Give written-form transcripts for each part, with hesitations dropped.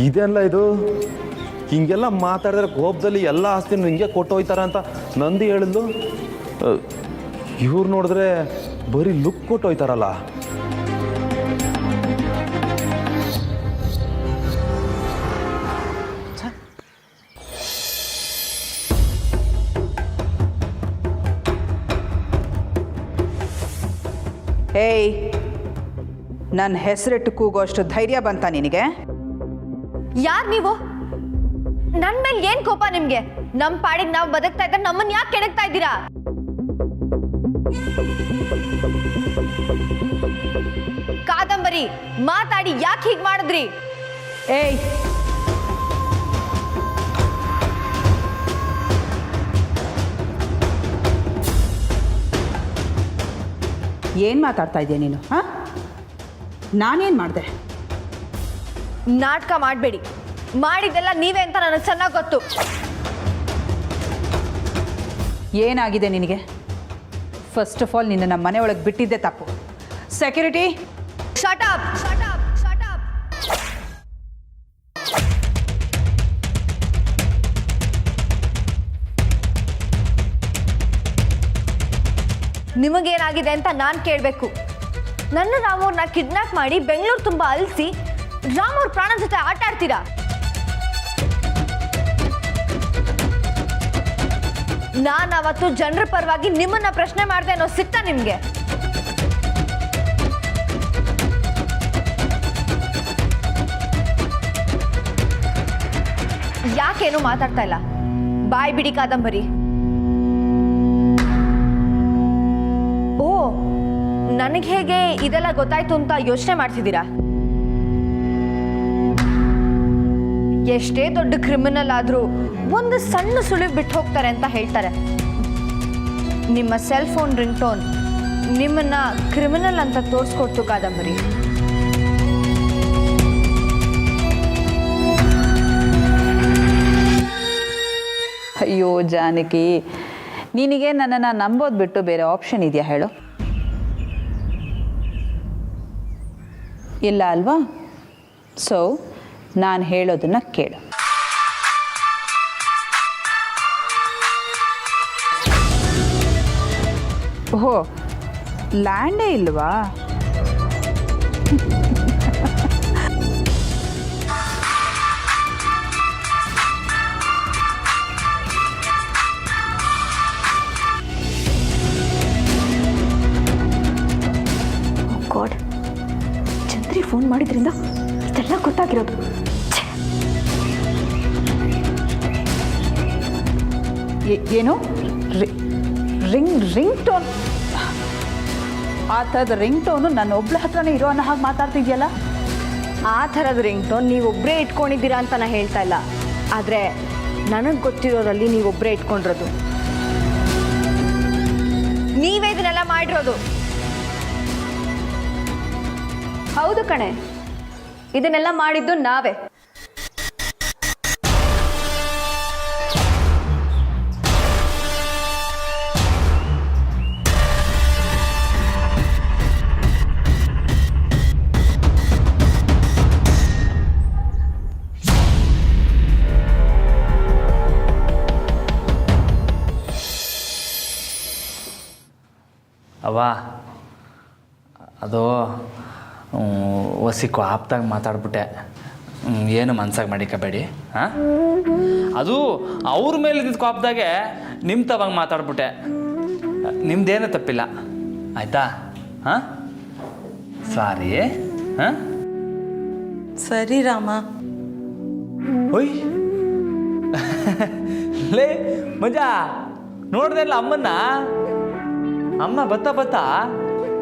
ಇದೆಲ್ಲ ಇದು ಹಿಂಗೆಲ್ಲ ಮಾತಾಡಿದ್ರೆ ಕೋಪದಲ್ಲಿ ಎಲ್ಲ ಆಸ್ತಿನ ಹಿಂಗೆ ಕೊಟ್ಟು ಹೋಯ್ತಾರ ಅಂತ ನಂದಿ ಹೇಳಿದ್ಲು. ಇವ್ರು ನೋಡಿದ್ರೆ ಬರೀ ಲುಕ್ ಕೊಟ್ಟು ಹೋಯ್ತಾರಲ್ಲ. ಏಯ್, ನನ್ನ ಹೆಸರಿಟ್ಟು ಕೂಗೋಷ್ಟು ಧೈರ್ಯ ಬಂತ ನಿನಗೆ? ಯಾರು ನೀವು? ನನ್ನ ಮೇಲೆ ಏನ್ ಕೋಪ ನಿಮ್ಗೆ? ನಮ್ಮ ಪಾಡಿಗೆ ನಾವು ಬದುಕ್ತಾ ಇದ್ರೆ ನಮ್ಮನ್ನ ಯಾಕೆ ಕೆಡಕ್ತಾ ಇದ್ದೀರಾ? ಕಾದಂಬರಿ, ಮಾತಾಡಿ ಯಾಕೆ ಹೀಗೆ ಮಾಡಿದ್ರಿ? ಏಯ್, ಏನು ಮಾತಾಡ್ತಾ ಇದೆಯಾ ನೀನು? ಹಾಂ, ನಾನೇನು ಮಾಡಿದೆ? ನಾಟಕ ಮಾಡಬೇಡಿ. ಮಾಡಿದ್ದೆಲ್ಲ ನೀವೇ ಅಂತ ನನಗೆ ಚೆನ್ನಾಗಿ ಗೊತ್ತು. ಏನಾಗಿದೆ ನಿನಗೆ? ಫಸ್ಟ್ ಆಫ್ ಆಲ್ ನಿನ್ನ ನಮ್ಮ ಮನೆ ಒಳಗೆ ಬಿಟ್ಟಿದ್ದೆ ತಪ್ಪು. Security, shut up, shut up, shut up. ನಿಮಗೇನಾಗಿದೆ ಅಂತ ನಾನು ಕೇಳಬೇಕು. ನನ್ನ ರಾಮವ್ರನ್ನ ಕಿಡ್ನಾಪ್ ಮಾಡಿ ಬೆಂಗಳೂರು ತುಂಬ ಅಲಿಸಿ ರಾಮವ್ರ ಪ್ರಾಣ ಜೊತೆ ಆಟ ಆಡ್ತೀರಾ? ನಾನು ಅವತ್ತು ಜನರ ಪರವಾಗಿ ನಿಮ್ಮನ್ನ ಪ್ರಶ್ನೆ ಮಾಡಿದೆ ಅನ್ನೋ ಸಿಗ್ತಾ ನಿಮ್ಗೆ? ಯಾಕೇನು ಮಾತಾಡ್ತಾ ಇಲ್ಲ? ಬಾಯ್ ಬಿಡಿ ಕಾದಂಬರಿ. ಓ, ನನಗೆ ಹೇಗೆ ಇದೆಲ್ಲ ಗೊತ್ತಾಯ್ತು ಅಂತ ಯೋಚನೆ ಮಾಡ್ತಿದ್ದೀರಾ? ಎಷ್ಟೇ ದೊಡ್ಡ ಕ್ರಿಮಿನಲ್ ಆದ್ರೂ ಒಂದು ಸಣ್ಣ ಸುಳಿವು ಬಿಟ್ಟು ಹೋಗ್ತಾರೆ ಅಂತ ಹೇಳ್ತಾರೆ. ನಿಮ್ಮ ಸೆಲ್ ಫೋನ್ ರಿಂಗ್ ಟೋನ್ ನಿಮ್ಮನ್ನ ಕ್ರಿಮಿನಲ್ ಅಂತ ತೋರಿಸ್ಕೊಡ್ತು ಕಾದಂಬರಿ. ಅಯ್ಯೋ ಜಾನಕಿ, ನಿನಗೆ ನನ್ನನ್ನು ನಂಬೋದು ಬಿಟ್ಟು ಬೇರೆ ಆಪ್ಷನ್ ಇದೆಯಾ ಹೇಳು? ಇಲ್ಲ ಅಲ್ವಾ? ಸೊ ನಾನು ಹೇಳೋದನ್ನು ಕೇಳು. ಓಹೋ, ಲ್ಯಾಂಡೇ ಇಲ್ವಾ? ಗಾಡ್, ಚಂದ್ರಿ ಫೋನ್ ಮಾಡಿದ್ರಿಂದ ಇದೆಲ್ಲ ಗೊತ್ತಾಗಿರೋದು. ಏನು ರಿಂಗ್ ಟೋನ್? ಆ ಥರದ ರಿಂಗ್ ಟೋನು ನನ್ನ ಒಬ್ಳ ಹತ್ರನೇ ಇರೋ ಅನ್ನೋ ಹಾಗೆ ಮಾತಾಡ್ತಿದ್ಯಲ್ಲ? ಆ ಥರದ ರಿಂಗ್ ಟೋನ್ ನೀವೊಬ್ಬರೇ ಇಟ್ಕೊಂಡಿದ್ದೀರಾ ಅಂತ ನಾನು ಹೇಳ್ತಾ ಇಲ್ಲ. ಆದರೆ ನನಗೆ ಗೊತ್ತಿರೋರಲ್ಲಿ ನೀವೊಬ್ಬರೇ ಇಟ್ಕೊಂಡಿರೋದು. ನೀವೇ ಇದನ್ನೆಲ್ಲ ಮಾಡಿರೋದು. ಹೌದು ಕಣೆ, ಇದನ್ನೆಲ್ಲ ಮಾಡಿದ್ದು ನಾವೇ. ಅವ್ವ, ಅದು ಒಸಿ ಆಪ್ತಾಗ ಮಾತಾಡ್ಬಿಟ್ಟೆ. ಏನು ಮನ್ಸಾಗಿ ಮಾಡಿಕಬೇಡಿ. ಹಾಂ, ಅದು ಅವ್ರ ಮೇಲೆ ಇದ್ದಿದ್ದು ಕೋಪದಾಗೆ ನಿಮ್ಮ ತವಾಗ ಮಾತಾಡ್ಬಿಟ್ಟೆ. ನಿಮ್ದೇನೂ ತಪ್ಪಿಲ್ಲ, ಆಯಿತಾ? ಹಾಂ, ಸಾರಿ. ಹಾಂ, ಸರಿ ರಾಮ. ಓಯ್ ಲೇ ಮಜಾ, ನೋಡ್ದೆ ಇಲ್ಲ ಅಮ್ಮನ್ನ? ಅಮ್ಮ ಬತ್ತಾ ಬತ್ತಾ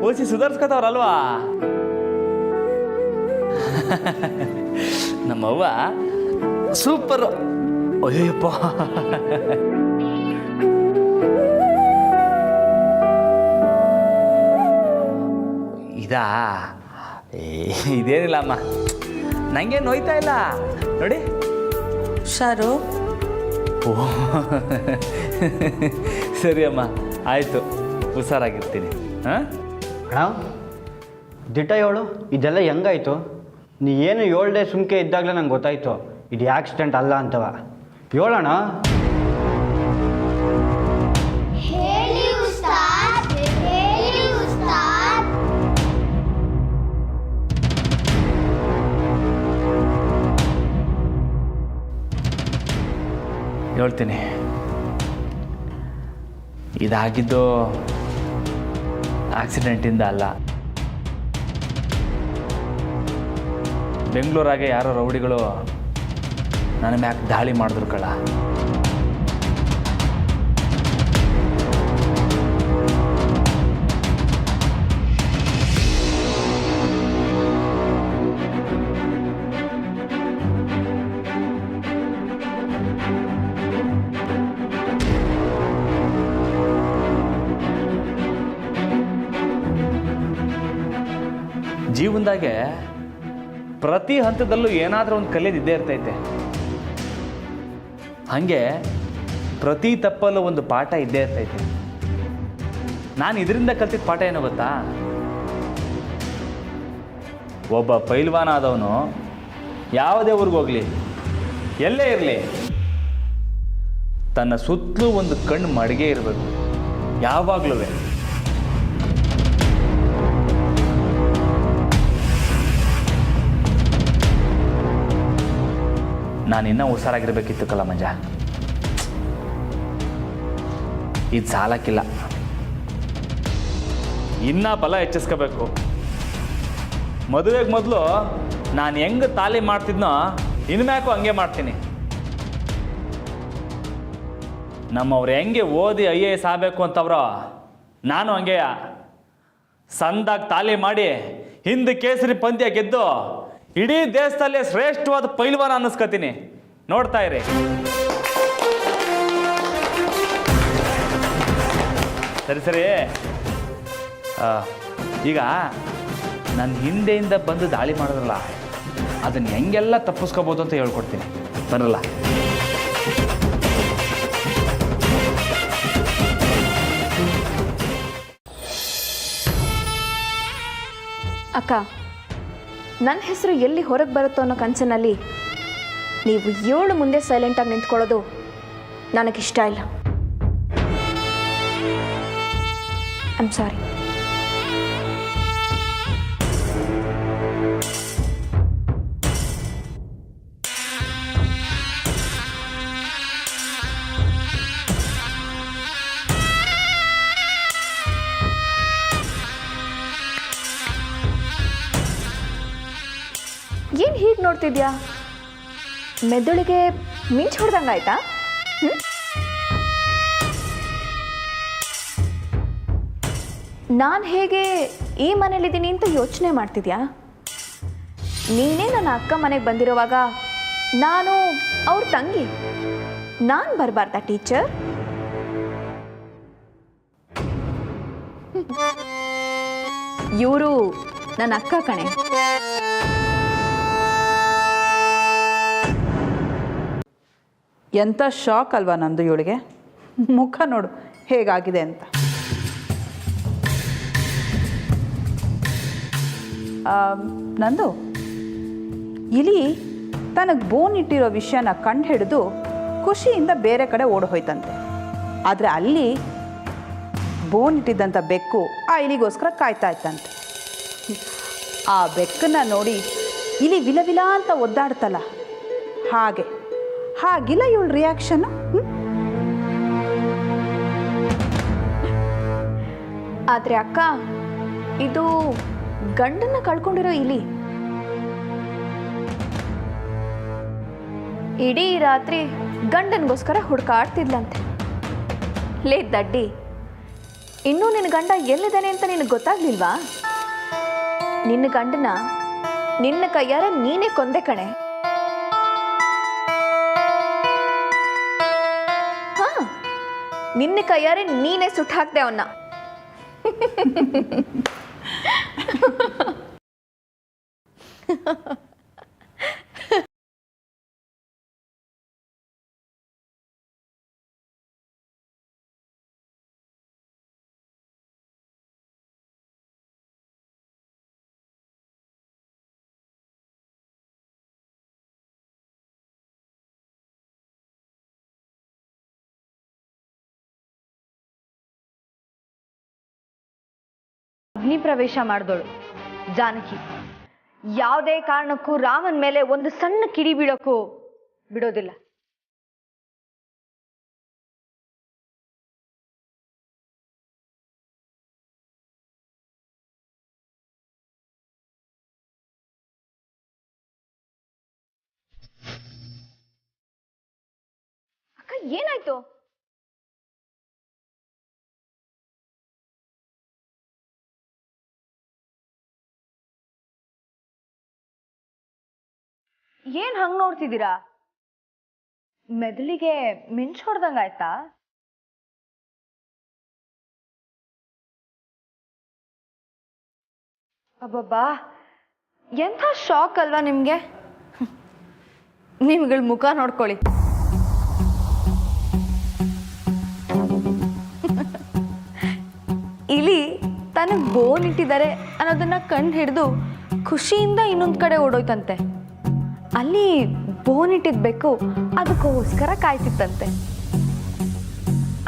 ಓಸಿ ಸುಧಾರಿಸ್ಕೊತವ್ರಲ್ವಾ? ನಮ್ಮವ್ವ ಸೂಪರು. ಅಯ್ಯಪ್ಪ, ಇದಾ? ಇದೇನಿಲ್ಲ ಅಮ್ಮ, ನನಗೆ ನೋಯ್ತಾ ಇಲ್ಲ ನೋಡಿ. ಶಾರು, ಓ ಸರಿ ಅಮ್ಮ, ಆಯಿತು, ಹುಷಾರಾಗಿರ್ತೀನಿ. ಹಾಂ ಅಣ್ಣ, ದಿಟ್ಟ ಹೇಳು, ಇದೆಲ್ಲ ಹೆಂಗಾಯ್ತು? ನೀ ಏನು 7 ಡೇ ಸುಮ್ಕೆ ಇದ್ದಾಗಲೇ ನಂಗೆ ಗೊತ್ತಾಯ್ತು ಇದು ಆಕ್ಸಿಡೆಂಟ್ ಅಲ್ಲ ಅಂತವ. ಹೇಳೋಣ. ಹೇಳಿ ಉಸ್ತಾದ್, ಹೇಳಿ ಉಸ್ತಾದ್. ಹೇಳ್ತೀನಿ. ಇದಾಗಿದ್ದು ಆಕ್ಸಿಡೆಂಟಿಂದ ಅಲ್ಲ. ಬೆಂಗಳೂರಾಗೆ ಯಾರೋ ರೌಡಿಗಳು ನನ್ನ ಮ್ಯಾಕ್ ದಾಳಿ ಮಾಡಿದ್ರು ಕಳ್ಳ. ಜೀವನದಾಗೆ ಪ್ರತಿ ಹಂತದಲ್ಲೂ ಏನಾದರೂ ಒಂದು ಕಲಿಯೋದಿದ್ದೇ ಇರ್ತೈತೆ. ಹಾಗೆ ಪ್ರತಿ ತಪ್ಪಲ್ಲೂ ಒಂದು ಪಾಠ ಇದ್ದೇ ಇರ್ತೈತೆ. ನಾನು ಇದರಿಂದ ಕಲ್ತಿದ್ದ ಪಾಠ ಏನೋ ಗೊತ್ತಾ? ಒಬ್ಬ ಪೈಲ್ವಾನ ಆದವನು ಯಾವುದೇ ಊರಿಗೆ ಹೋಗಲಿ, ಎಲ್ಲೇ ಇರಲಿ, ತನ್ನ ಸುತ್ತಲೂ ಒಂದು ಕಣ್ಣು ಮಡಿಗೆ ಇರಬೇಕು ಯಾವಾಗಲೂ. ನಾನಿನ್ನೂ ಹುಷಾರಾಗಿರ್ಬೇಕಿತ್ತು ಕಲ ಮಂಜ. ಇದು ಸಾಲಕ್ಕಿಲ್ಲ, ಇನ್ನೂ ಬಲ ಹೆಚ್ಚಿಸ್ಕೋಬೇಕು. ಮದುವೆಗೆ ಮೊದಲು ನಾನು ಹೆಂಗೆ ತಾಲೀಮ್ ಮಾಡ್ತಿದ್ನೋ ಇನ್ಮ್ಯಾಕು ಹಂಗೆ ಮಾಡ್ತೀನಿ. ನಮ್ಮವ್ರು ಹೆಂಗೆ ಓದಿ IAS ಆಗಬೇಕು ಅಂತವ್ರೋ ನಾನು ಹಂಗೆಯ ಸಂದಾಗಿ ತಾಲೀಮ್ ಮಾಡಿ ಹಿಂದೆ ಕೇಸರಿ ಪಂದ್ಯ ಗೆದ್ದು ಇಡೀ ದೇಶದಲ್ಲೇ ಶ್ರೇಷ್ಠವಾದ ಪೈಲ್ವಾನ ಅನ್ನಿಸ್ಕೊತೀನಿ. ನೋಡ್ತಾ ಇರಿ. ಸರಿ ಸರಿ. ಈಗ ನನ್ನ ಹಿಂದೆಯಿಂದ ಬಂದು ದಾಳಿ ಮಾಡಿದ್ರಲ್ಲ, ಅದನ್ನು ಹೆಂಗೆಲ್ಲ ತಪ್ಪಿಸ್ಕೋಬೋದು ಅಂತ ಹೇಳ್ಕೊಡ್ತೀನಿ. ಬರಲ್ಲ. ಅಕ್ಕ, ನನ್ನ ಹೆಸರು ಎಲ್ಲಿ ಹೊರಗೆ ಬರುತ್ತೋ ಅನ್ನೋ ಕನಸಿನಲ್ಲಿ ನೀವು 7 ಮುಂದೆ ಸೈಲೆಂಟಾಗಿ ನಿಂತ್ಕೊಳ್ಳೋದು ನನಗಿಷ್ಟ ಇಲ್ಲ. I am sorry. ಏನು ಹೀಗೆ ನೋಡ್ತಿದ್ಯಾ? ಮೆದುಳಿಗೆ ಮಿಂಚು ಹೊಡೆದಂಗಾಯ್ತಾ? ನಾನು ಹೇಗೆ ಈ ಮನೇಲಿದ್ದೀನಿ ಅಂತ ಯೋಚನೆ ಮಾಡ್ತಿದ್ಯಾ? ನೀನೇ ನನ್ನ ಅಕ್ಕ ಮನೆಗೆ ಬಂದಿರುವಾಗ ನಾನು ಅವ್ರ ತಂಗಿ, ನಾನು ಬರಬಾರ್ದಾ ಟೀಚರ್? ಇವರು ನನ್ನ ಅಕ್ಕ ಕಣೆ. ಎಂಥ ಶಾಕ್ ಅಲ್ವಾ ನಂದು ಇವಳಿಗೆ. ಮುಖ ನೋಡು ಹೇಗಾಗಿದೆ ಅಂತ. ನಂದು ಇಲಿ ತನಗೆ ಬೋನ್ ಇಟ್ಟಿರೋ ವಿಷಯನ ಕಂಡು ಹಿಡಿದು ಖುಷಿಯಿಂದ ಬೇರೆ ಕಡೆ ಓಡಿ ಹೋಯ್ತಂತೆ. ಆದರೆ ಅಲ್ಲಿ ಬೋನ್ ಇಟ್ಟಿದ್ದಂಥ ಬೆಕ್ಕು ಆ ಇಲಿಗೋಸ್ಕರ ಕಾಯ್ತಾ ಇತ್ತಂತೆ. ಆ ಬೆಕ್ಕನ್ನು ನೋಡಿ ಇಲಿ ವಿಲವಿಲ ಅಂತ ಒದ್ದಾಡ್ತಲ್ಲ, ಹಾಗಿಲ್ಲ ಇವಳ ರಿಯಾಕ್ಷನ್ನು. ಆದರೆ ಅಕ್ಕ, ಇದು ಗಂಡನ್ನ ಕಳ್ಕೊಂಡಿರೋ ಇಲಿ. ಇಡೀ ರಾತ್ರಿ ಗಂಡನಿಗೋಸ್ಕರ ಹುಡುಕಾಡ್ತಿದ್ಲಂತೆ. ಲೇ ದಡ್ಡಿ, ಇನ್ನೂ ನಿನ್ನ ಗಂಡ ಎಲ್ಲಿದ್ದಾನೆ ಅಂತ ನಿನಗೆ ಗೊತ್ತಾಗ್ಲಿಲ್ವಾ? ನಿನ್ನ ಗಂಡನ ನಿನ್ನ ಕೈಯಾರ ನೀನೇ ಕೊಂದೆ ಕಣೆ. ಹಾ, ನಿನ್ನ ಕೈಯಾರೆ ನೀನೇ ಸುಟ್ಟು ಹಾಕ್ದೆ ಅವನ್ನ. ಅಗ್ನಿ ಪ್ರವೇಶ ಮಾಡಿದಳು ಜಾನಕಿ. ಯಾವುದೇ ಕಾರಣಕ್ಕೂ ರಾಮನ ಮೇಲೆ ಒಂದು ಸಣ್ಣ ಕಿಡಿ ಬೀಳೋಕ್ಕೂ ಬಿಡೋದಿಲ್ಲ. ಅಕ್ಕ ಏನಾಯ್ತು? ಏನ್ ಹಂಗ್ ನೋಡ್ತಿದ್ದೀರಾ? ಮೆದುಳಿಗೆ ಮಿಂಚ್ ಹೊಡ್ದಂಗಾಯ್ತಾ? ಅಬ್ಬಬ್ಬಾ, ಎಂಥ ಶಾಕ್ ಅಲ್ವಾ ನಿಮ್ಗೆ? ನಿಮ್ಗಳ ಮುಖ ನೋಡ್ಕೊಳ್ಳಿ. ಇಲಿ ತನಗೆ ಬೋನ್ ಇಟ್ಟಿದ್ದಾರೆ ಅನ್ನೋದನ್ನ ಕಂಡು ಹಿಡಿದು ಖುಷಿಯಿಂದ ಇನ್ನೊಂದು ಕಡೆ ಓಡೋಯ್ತಂತೆ. ಅಲ್ಲಿ ಬೋನ್ ಇಟ್ಟಿದ್ಬೇಕು, ಅದಕ್ಕೋಸ್ಕರ ಕಾಯ್ತಿತ್ತಂತೆ.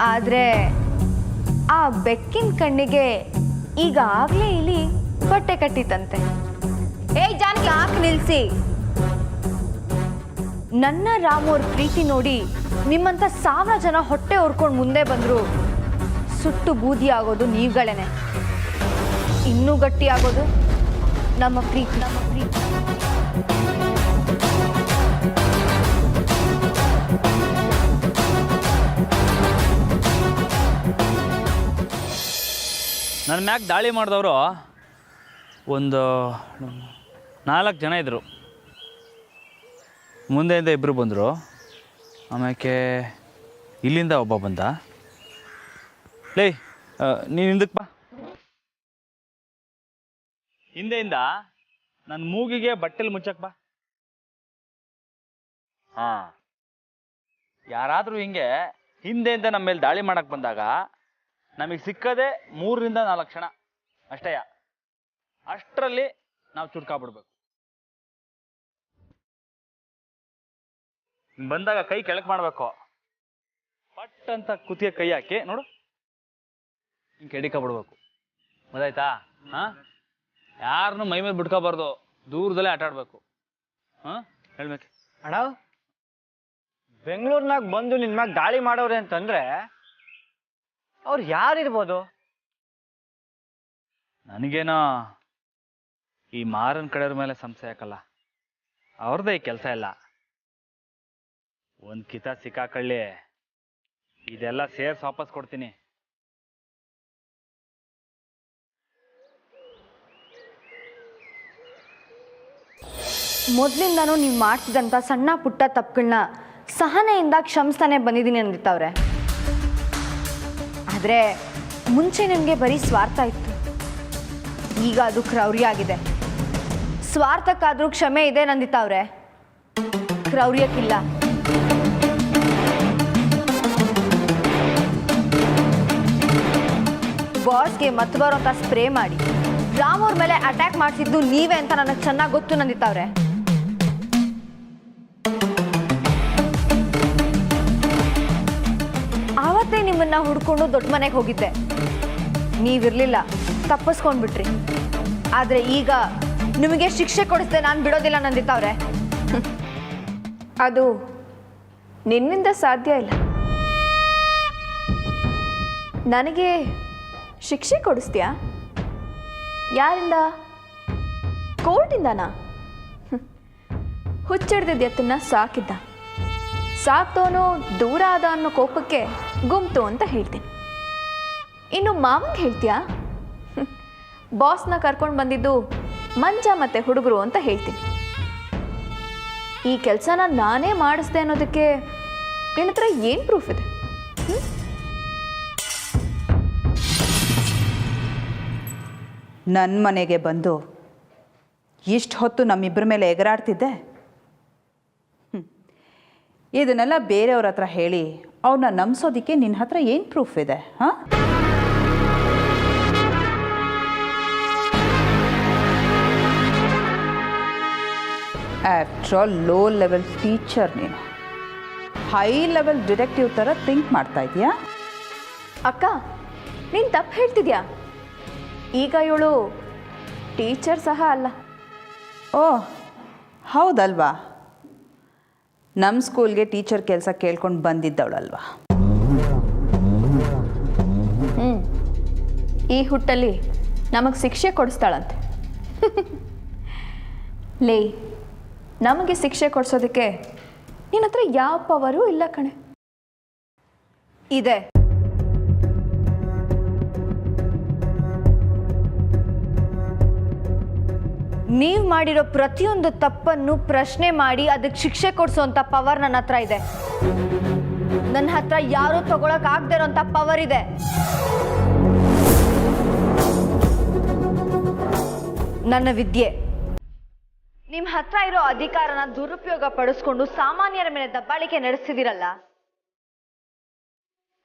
ಆದ್ರೆ ಆ ಬೆಕ್ಕಿನ ಕಣ್ಣಿಗೆ ಈಗಾಗಲೇ ಇಲ್ಲಿ ಬಟ್ಟೆ ಕಟ್ಟಿತ್ತಂತೆ. ಏಯ್ ಜಾನಕಿ, ಯಾಕೆ ನಿಲ್ಸಿ? ನನ್ನ ರಾಮು ಅವ್ರ ಪ್ರೀತಿ ನೋಡಿ ನಿಮ್ಮಂತ 1000 ಜನ ಹೊಟ್ಟೆ ಹೊರ್ಕೊಂಡು ಮುಂದೆ ಬಂದ್ರು ಸುಟ್ಟು ಬೂದಿ ಆಗೋದು ನೀವುಗಳೇನೆ. ಇನ್ನೂ ಗಟ್ಟಿ ಆಗೋದು ನಮ್ಮ ಪ್ರೀತಿ. ನನ್ನ ಮ್ಯಾಗ ದಾಳಿ ಮಾಡಿದವರು ಒಂದು 4 ಜನ ಇದ್ದರು. ಮುಂದೆಯಿಂದ 2 ಬಂದರು, ಆಮೇಲೆ ಇಲ್ಲಿಂದ ಒಬ್ಬ ಬಂದ. ಲೇ, ನೀನು ಹಿಂದಕ್ಕೆ ಬಾ. ಹಿಂದೆಯಿಂದ ನನ್ನ ಮೂಗಿಗೆ ಬಟ್ಟೆಲಿ ಮುಚ್ಚಕ್ಕೆ ಬಾ. ಹಾಂ, ಯಾರಾದರೂ ಹಿಂಗೆ ಹಿಂದೆಯಿಂದ ನಮ್ಮ ಮೇಲೆ ದಾಳಿ ಮಾಡಕ್ಕೆ ಬಂದಾಗ ನಮಗೆ ಸಿಕ್ಕದೆ 3 ರಿಂದ 4 ಕ್ಷಣ ಅಷ್ಟೇ. ಅಷ್ಟರಲ್ಲಿ ನಾವು ಚುಡ್ಕಾಬಿಡ್ಬೇಕು. ಬಂದಾಗ ಕೈ ಕೆಳಕ್ಕೆ ಮಾಡಬೇಕು. ಪಟ್ ಅಂತ ಕುತ್ತಿಗೆ ಕೈ ಹಾಕಿ ನೋಡು, ಹಿಂಗೆ ಕೆಡಿಕೊಬಿಡ್ಬೇಕು. ಗೊತ್ತಾಯ್ತಾ? ಹಾಂ, ಯಾರನ್ನೂ ಮೈ ಮೇಲೆ ಬಿಟ್ಕೋಬಾರ್ದು, ದೂರದಲ್ಲೇ ಆಟ ಆಡಬೇಕು. ಹಾಂ, ಹೇಳ್ಬೇಕು. ಅಣ್ಣ, ಬೆಂಗಳೂರಿನಾಗ ಬಂದು ನಿನ್ನ ಮ್ಯಾಗ ದಾಳಿ ಮಾಡೋರೆ ಅಂತಂದ್ರೆ ಅವ್ರು ಯಾರಿರ್ಬೋದು? ನನಗೇನೋ ಈ ಮಾರನ್ ಕಡೆಯವ್ರ ಮೇಲೆ ಸಂಶಯ ಯಾಕಲ್ಲ, ಅವ್ರದ್ದೇ ಈ ಕೆಲಸ ಇಲ್ಲ. ಒಂದು ಕಿತ ಸಿಕ್ಕಾಕಳ್ಳಿ ಇದೆಲ್ಲ ಸೇರ್ಸಿ ವಾಪಸ್ ಕೊಡ್ತೀನಿ. ಮೊದಲಿಂದನೂ ನೀವು ಮಾಡ್ತಿದ್ದಂಥ ಸಣ್ಣ ಪುಟ್ಟ ತಪ್ಪುಗಳನ್ನ ಸಹನೆಯಿಂದ ಕ್ಷಮಿಸ್ತಾನೆ ಬಂದಿದ್ದೀನಿ ಅಂದಿತ್ತವ್ರೆ. ಆದರೆ ಮುಂಚೆ ನಿಮಗೆ ಬರೀ ಸ್ವಾರ್ಥ ಇತ್ತು, ಈಗ ಅದು ಕ್ರೌರ್ಯ ಆಗಿದೆ. ಸ್ವಾರ್ಥಕ್ಕಾದರೂ ಕ್ಷಮೆ ಇದೆ ನಂದಿತ್ತವ್ರೆ, ಕ್ರೌರ್ಯಕ್ಕಿಲ್ಲ. ಬಾಸ್ಗೆ ಮತ್ತೆ ಬರೋಂಥ ಸ್ಪ್ರೇ ಮಾಡಿ ರಾಮವ್ರ ಮೇಲೆ ಅಟ್ಯಾಕ್ ಮಾಡ್ತಿದ್ದು ನೀವೇ ಅಂತ ನನಗೆ ಚೆನ್ನಾಗಿ ಗೊತ್ತು ನಂದಿತ್ತವ್ರೆ. ಆವತ್ತೇ ನಿಮ್ಮನ್ನ ಹುಡ್ಕೊಂಡು ದೊಡ್ಡ ಮನೆಗೆ ಹೋಗಿದ್ದೆ, ನೀವಿರ್ಲಿಲ್ಲ, ತಪ್ಪಿಸ್ಕೊಂಡ್ಬಿಟ್ರಿ. ಆದರೆ ಈಗ ನಿಮಗೆ ಶಿಕ್ಷೆ ಕೊಡಿಸ್ದೆ ನಾನು ಬಿಡೋದಿಲ್ಲ ನಂದಿತ್ತವ್ರೆ. ಅದು ನಿನ್ನಿಂದ ಸಾಧ್ಯ ಇಲ್ಲ. ನನಗೆ ಶಿಕ್ಷೆ ಕೊಡಿಸ್ತೀಯಾ? ಯಾರಿಂದ? ಕೋರ್ಟಿಂದನಾ? ಹುಚ್ಚಿಡ್ದಿದ್ದ ಎತ್ತನ್ನ ಸಾಕಿದ್ದ, ಸಾಕ್ತವನು ದೂರ ಆದ ಅನ್ನೋ ಕೋಪಕ್ಕೆ ಗುಮ್ತು ಅಂತ ಹೇಳ್ತೀನಿ. ಇನ್ನು ಮಾವಂಗೆ ಹೇಳ್ತೀಯಾ? ಬಾಸ್ನ ಕರ್ಕೊಂಡು ಬಂದಿದ್ದು ಮಂಜ ಮತ್ತೆ ಹುಡುಗರು ಅಂತ ಹೇಳ್ತೀನಿ. ಈ ಕೆಲಸನ ನಾನೇ ಮಾಡಿಸ್ದೆ ಅನ್ನೋದಕ್ಕೆ ನಿನ್ನ ಹತ್ರ ಏನು ಪ್ರೂಫ್ ಇದೆ? ನನ್ನ ಮನೆಗೆ ಬಂದು ಇಷ್ಟು ಹೊತ್ತು ನಮ್ಮಿಬ್ಬರ ಮೇಲೆ ಎಗರಾಡ್ತಿದ್ದೆ. ಇದನ್ನೆಲ್ಲ ಬೇರೆಯವ್ರ ಹತ್ರ ಹೇಳಿ ಅವ್ರನ್ನ ನಂಬಿಸೋದಕ್ಕೆ ನಿನ್ನ ಹತ್ರ ಏನು ಪ್ರೂಫ್ ಇದೆ? ಹಾಂ, after all low level teacher ನೀನು ಹೈ ಲೆವೆಲ್ ಡಿಟೆಕ್ಟಿವ್ ಥರ ಥಿಂಕ್ ಮಾಡ್ತಾ ಇದೀಯಾ? ಅಕ್ಕ, ನೀನು ತಪ್ಪು ಹೇಳ್ತಿದ್ಯಾ. ಈಗ ಇವಳು ಟೀಚರ್ ಸಹ ಅಲ್ಲ. ಓ ಹೌದಲ್ವಾ, ನಮ್ಮ ಸ್ಕೂಲ್ಗೆ ಟೀಚರ್ ಕೆಲಸ ಕೇಳ್ಕೊಂಡು ಬಂದಿದ್ದವಳಲ್ವಾ. ಈ ಹುಟ್ಟಲ್ಲಿ ನಮಗೆ ಶಿಕ್ಷೆ ಕೊಡಿಸ್ತಾಳಂತೆ. ಲೇ, ನಮಗೆ ಶಿಕ್ಷೆ ಕೊಡಿಸೋದಕ್ಕೆ ನಿನ್ನ ಹತ್ರ ಯಾವ ಪವರೂ ಇಲ್ಲ ಕಣೆ. ಇದೆ. ನೀವು ಮಾಡಿರೋ ಪ್ರತಿಯೊಂದು ತಪ್ಪನ್ನು ಪ್ರಶ್ನೆ ಮಾಡಿ ಅದಕ್ಕೆ ಶಿಕ್ಷೆ ಕೊಡಿಸೋಂಥ ಪವರ್ ನನ್ನ ಹತ್ರ ಇದೆ. ನನ್ನ ಹತ್ರ ಯಾರೂ ತಗೊಳಕ್ ಆಗದೆ ಇರೋಂಥ ಪವರ್ ಇದೆ. ನನ್ನ ವಿದ್ಯೆ. ನಿಮ್ಮ ಹತ್ರ ಇರೋ ಅಧಿಕಾರನ ದುರುಪಯೋಗ ಪಡಿಸ್ಕೊಂಡು ಸಾಮಾನ್ಯರ ಮೇಲೆ ದಬ್ಬಾಳಿಕೆ ನಡೆಸ್ತಿದ್ದೀರಲ್ಲ.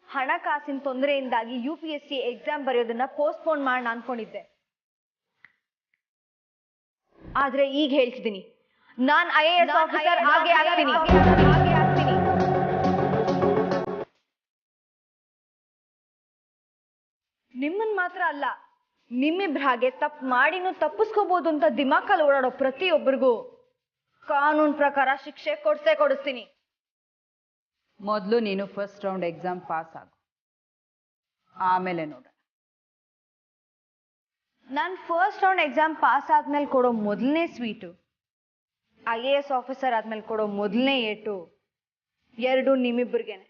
ಹಣಕಾಸಿನ ತೊಂದರೆಯಿಂದಾಗಿ UPSC ಎಕ್ಸಾಮ್ ಬರೆಯೋದನ್ನ ಪೋಸ್ಟ್ಪೋನ್ ಮಾಡೋಣ ಅನ್ಕೊಂಡಿದ್ದೆ. ಆದ್ರೆ ಈಗ ಹೇಳ್ತಿದ್ದೀನಿ, ನಾನು IAS ಆಫೀಸರ್ ಆಗೇ ಆಗ್ತೀನಿ. ನಿಮ್ಮನ್ ಮಾತ್ರ ಅಲ್ಲ, ನಿಮ್ಮಿಬ್ರ ಹಾಗೆ ತಪ್ಪು ಮಾಡಿನೂ ತಪ್ಪಿಸ್ಕೋಬಹುದು ಅಂತ ದಿಮಾಕಲ್ಲಿ ಓಡಾಡೋ ಪ್ರತಿಯೊಬ್ಬರಿಗೂ ಕಾನೂನು ಪ್ರಕಾರ ಶಿಕ್ಷೆ ಕೊಡಿಸ್ತೀನಿ. ಮೊದಲು ನೀನು ಫಸ್ಟ್ ರೌಂಡ್ ಎಕ್ಸಾಮ್ ಪಾಸ್ ಆಗು, ಆಮೇಲೆ ನೋಡೋಣ. ನಾನು ಫಸ್ಟ್ ರೌಂಡ್ ಎಕ್ಸಾಮ್ ಪಾಸ್ ಆದ್ಮೇಲೆ ಕೊಡೋ ಮೊದಲನೇ ಸ್ವೀಟು, IAS ಆಫೀಸರ್ ಆದ್ಮೇಲೆ ಕೊಡೋ ಮೊದಲನೇ ಏಟು, ಎರಡು ನಿಮ್ಮಿಬ್ಬರಿಗೇನೆ.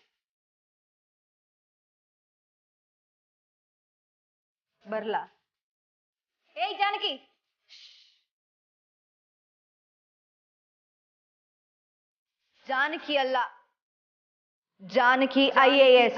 ಬರ್ಲಾ? ಏಯ್ ಜಾನಕಿ, ಜಾನಕಿ ಅಲ್ಲ, ಜಾನಕಿ IAS.